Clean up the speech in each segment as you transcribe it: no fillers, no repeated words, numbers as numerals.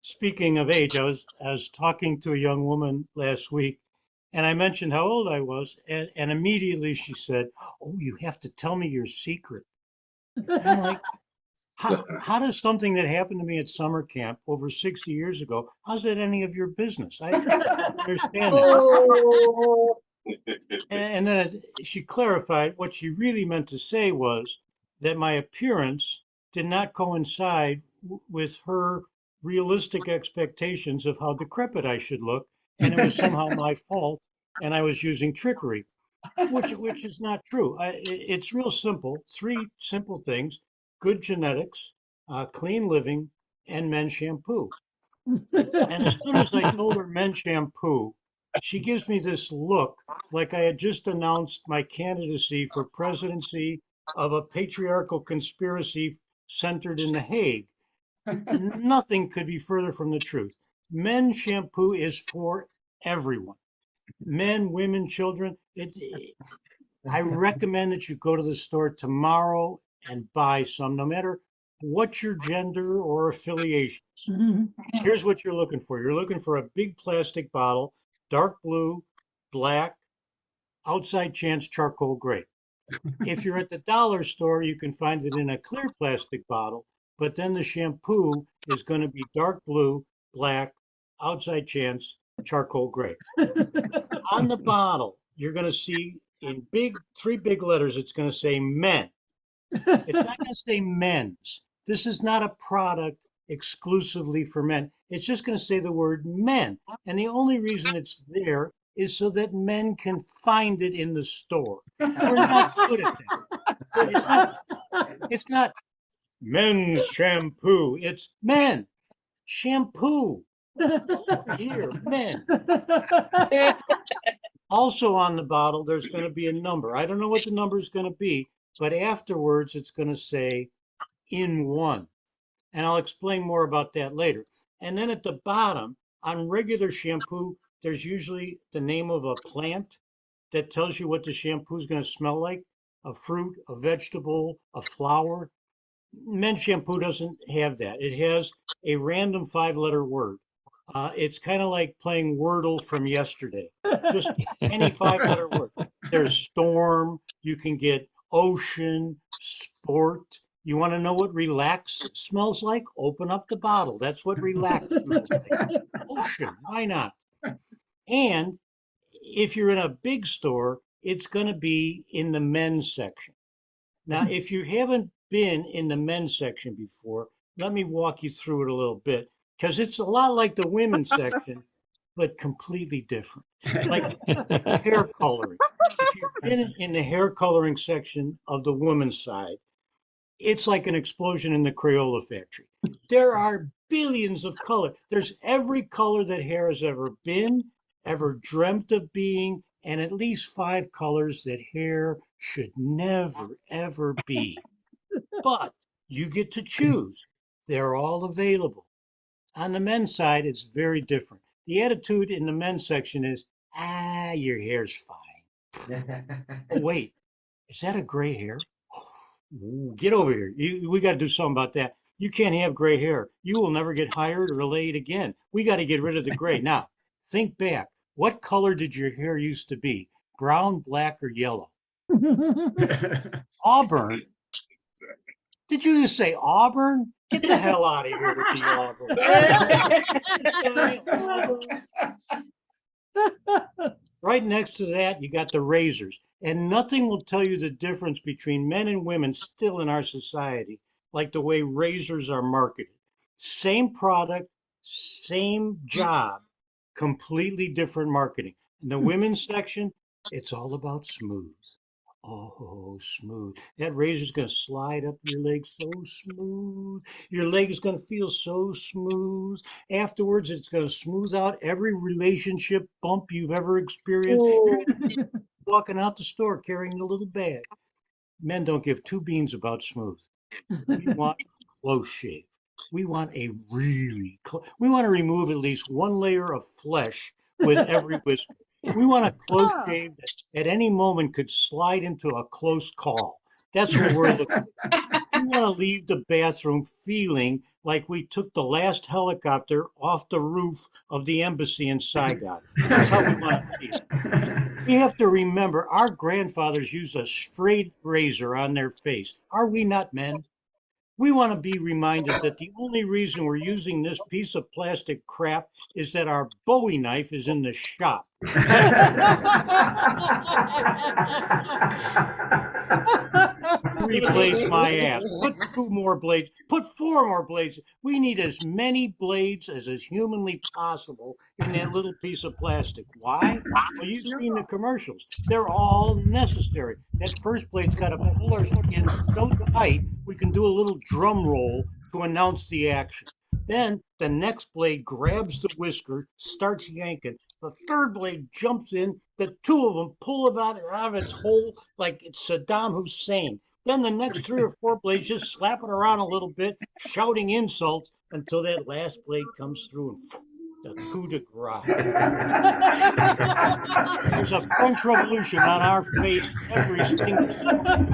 Speaking of age, I was talking to a young woman last week, and I mentioned how old I was, and immediately she said, "Oh, you have to tell me your secret." And I'm like, how does something that happened to me at summer camp over 60 years ago, how's that any of your business? I don't understand that. Oh, And then she clarified what she really meant to say was that my appearance did not coincide with her realistic expectations of how decrepit I should look, and it was somehow my fault, and I was using trickery, which is not true. It's real simple. Three simple things: good genetics, clean living, and men's shampoo. And as soon as I told her men's shampoo, she gives me this look like I had just announced my candidacy for presidency of a patriarchal conspiracy centered in The Hague. Nothing could be further from the truth. Men's shampoo is for everyone. Men, women, children. I recommend that you go to the store tomorrow and buy some, no matter what your gender or affiliations. Here's what you're looking for. You're looking for a big plastic bottle, dark blue, black, outside chance charcoal gray. If you're at the dollar store, you can find it in a clear plastic bottle, but then the shampoo is going to be dark blue, black, outside chance charcoal gray. On the bottle, you're going to see in three big letters, it's going to say men. It's not going to say men's. This is not a product exclusively for men. It's just going to say the word men. And the only reason it's there is so that men can find it in the store. We're not good at that. It's not men's shampoo. It's men. Shampoo. Over here, men. Also on the bottle, there's going to be a number. I don't know what the number is going to be, but afterwards it's going to say in one. And I'll explain more about that later. And then at the bottom, on regular shampoo, there's usually the name of a plant that tells you what the shampoo is going to smell like: a fruit, a vegetable, a flower. Men's shampoo doesn't have that. It has a random 5-letter word. It's kind of like playing Wordle from yesterday. Just any 5-letter word. There's storm. You can get ocean, sport. You want to know what relax smells like? Open up the bottle. That's what relax smells like. Ocean. Why not? And if you're in a big store, it's going to be in the men's section. Now, if you haven't been in the men's section before, let me walk you through it a little bit, because it's a lot like the women's section, but completely different. Like hair coloring. If you've been in the hair coloring section of the women's side, it's like an explosion in the Crayola factory. There are billions of color. There's every color that hair has ever been, ever dreamt of being, and at least 5 colors that hair should never, ever be. But you get to choose. They're all available. On the men's side, it's very different. The attitude in the men's section is, your hair's fine. Oh, wait, is that a gray hair? Ooh, get over here. We got to do something about that. You can't have gray hair. You will never get hired or laid again. We got to get rid of the gray. Now, think back. What color did your hair used to be? Brown, black, or yellow? Auburn. Did you just say Auburn? Get the hell out of here with the Auburn. Right next to that, you got the razors. And nothing will tell you the difference between men and women still in our society, like the way razors are marketed. Same product, same job, completely different marketing. In the women's section, it's all about smooth. Oh, smooth. That razor's going to slide up your leg so smooth. Your leg is going to feel so smooth. Afterwards, it's going to smooth out every relationship bump you've ever experienced. You're going to be walking out the store carrying a little bag. Men don't give two beans about smooth. We want close shave. We want we want to remove at least one layer of flesh with every whisker. We want a close shave that at any moment could slide into a close call. That's what we're looking for. We want to leave the bathroom feeling like we took the last helicopter off the roof of the embassy in Saigon. That's how we want to feel. We have to remember our grandfathers used a straight razor on their face. Are we not men? We want to be reminded that the only reason we're using this piece of plastic crap is that our Bowie knife is in the shop. That's three blades my ass. Put two more blades. Put four more blades. We need as many blades as is humanly possible in that little piece of plastic. Why? Well, you've seen the commercials. They're all necessary. That first blade's got to pull our skin so tight we can do a little drum roll to announce the action. Then the next blade grabs the whisker, starts yanking. The third blade jumps in. The two of them pull it out of its hole like it's Saddam Hussein. Then the next three or four blades just slap it around a little bit, shouting insults until that last blade comes through and the coup de grace. There's a French Revolution on our face every single morning.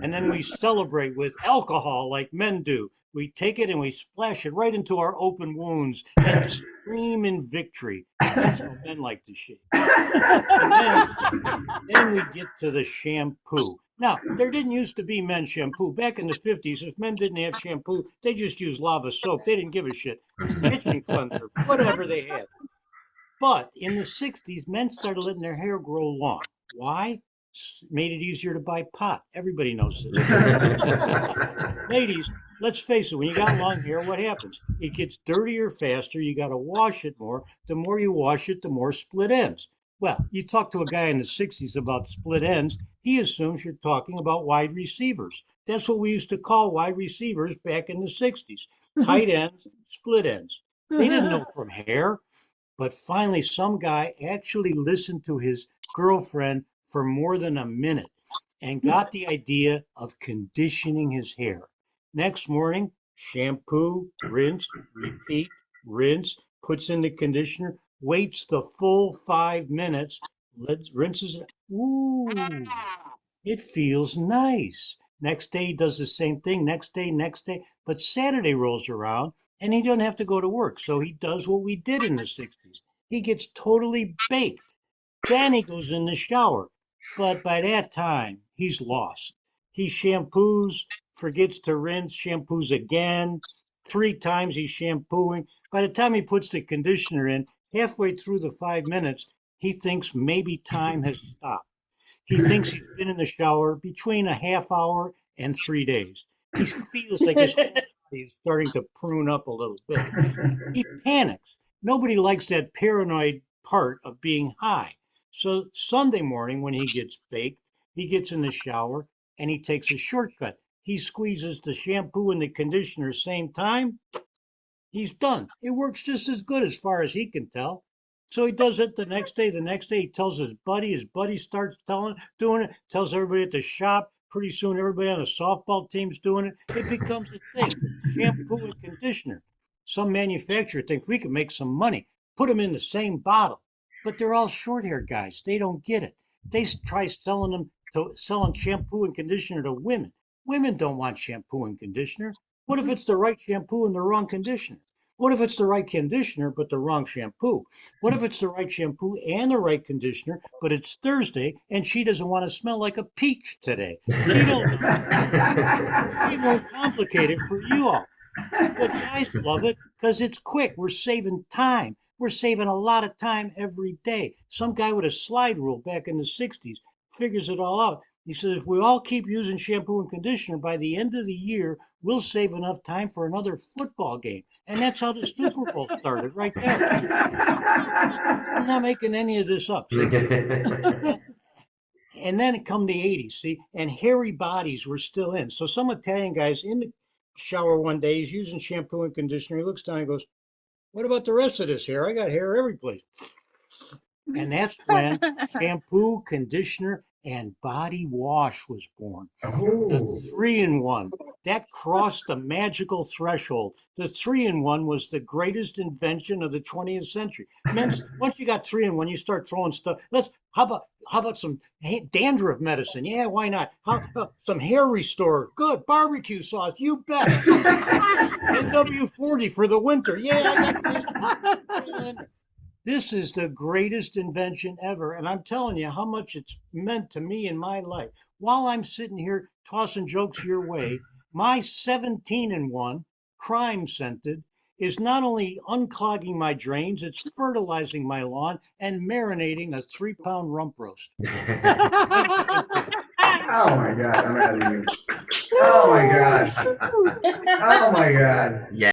And then we celebrate with alcohol like men do. We take it and we splash it right into our open wounds and scream in victory. That's how men like to shave. And then we get to the shampoo. Now, there didn't used to be men's shampoo. Back in the 50s, if men didn't have shampoo, they just used lava soap. They didn't give a shit. Kitchen cleanser, whatever they had. But in the 60s, men started letting their hair grow long. Why? Made it easier to buy pot. Everybody knows this. Ladies, let's face it, when you got long hair, what happens? It gets dirtier faster. You got to wash it more. The more you wash it, the more split ends. Well, you talk to a guy in the 60s about split ends, he assumes you're talking about wide receivers. That's what we used to call wide receivers back in the 60s. Tight ends, split ends. They didn't know from hair. But finally, some guy actually listened to his girlfriend for more than a minute and got the idea of conditioning his hair. Next morning, shampoo, rinse, repeat, rinse, puts in the conditioner, waits the full 5 minutes, rinses it. Ooh, it feels nice. Next day he does the same thing. Next day, next day. But Saturday rolls around and he doesn't have to go to work. So he does what we did in the 60s. He gets totally baked. Then he goes in the shower. But by that time, he's lost. He shampoos, forgets to rinse, shampoos again. 3 times he's shampooing. By the time he puts the conditioner in, halfway through the 5 minutes, he thinks maybe time has stopped. He thinks he's been in the shower between a half hour and 3 days. He feels like his whole body is starting to prune up a little bit. He panics. Nobody likes that paranoid part of being high. So Sunday morning, when he gets baked, he gets in the shower and he takes a shortcut. He squeezes the shampoo and the conditioner same time. He's done. It works just as good as far as he can tell. So he does it the next day. The next day he tells his buddy. His buddy starts doing it. Tells everybody at the shop. Pretty soon everybody on the softball team's doing it. It becomes a thing. Shampoo and conditioner. Some manufacturer thinks we can make some money. Put them in the same bottle. But they're all short hair guys. They don't get it. They try selling shampoo and conditioner to women. Women don't want shampoo and conditioner. What if it's the right shampoo and the wrong conditioner? What if it's the right conditioner but the wrong shampoo? What if it's the right shampoo and the right conditioner, but it's Thursday and she doesn't want to smell like a peach today? She don't know. Way more complicated for you all. But guys love it because it's quick. We're saving time. We're saving a lot of time every day. Some guy with a slide rule back in the 60s figures it all out. He says if we all keep using shampoo and conditioner, by the end of the year, we'll save enough time for another football game. And that's how the Super Bowl started, right there. I'm not making any of this up. See? And then it come the 80s, see, and hairy bodies were still in. So some Italian guy's in the shower one day, he's using shampoo and conditioner. He looks down and goes, what about the rest of this hair? I got hair every place. And that's when shampoo, conditioner, and Body Wash was born. The Oh. 3-in-1, that crossed the magical threshold. The 3-in-1 was the greatest invention of the 20th century. Once you got 3-in-1, you start throwing stuff. How about some dandruff medicine? Yeah, why not? Some hair restorer? Good. Barbecue sauce? You bet. NW40 for the winter? Yeah, I got this. This is the greatest invention ever. And I'm telling you how much it's meant to me in my life. While I'm sitting here tossing jokes your way, my 17-in-1, crime scented, is not only unclogging my drains, it's fertilizing my lawn and marinating a 3-pound rump roast. Thanks again, Tim. Oh my God, I'm out of you. Oh my God. Oh my God. Yeah.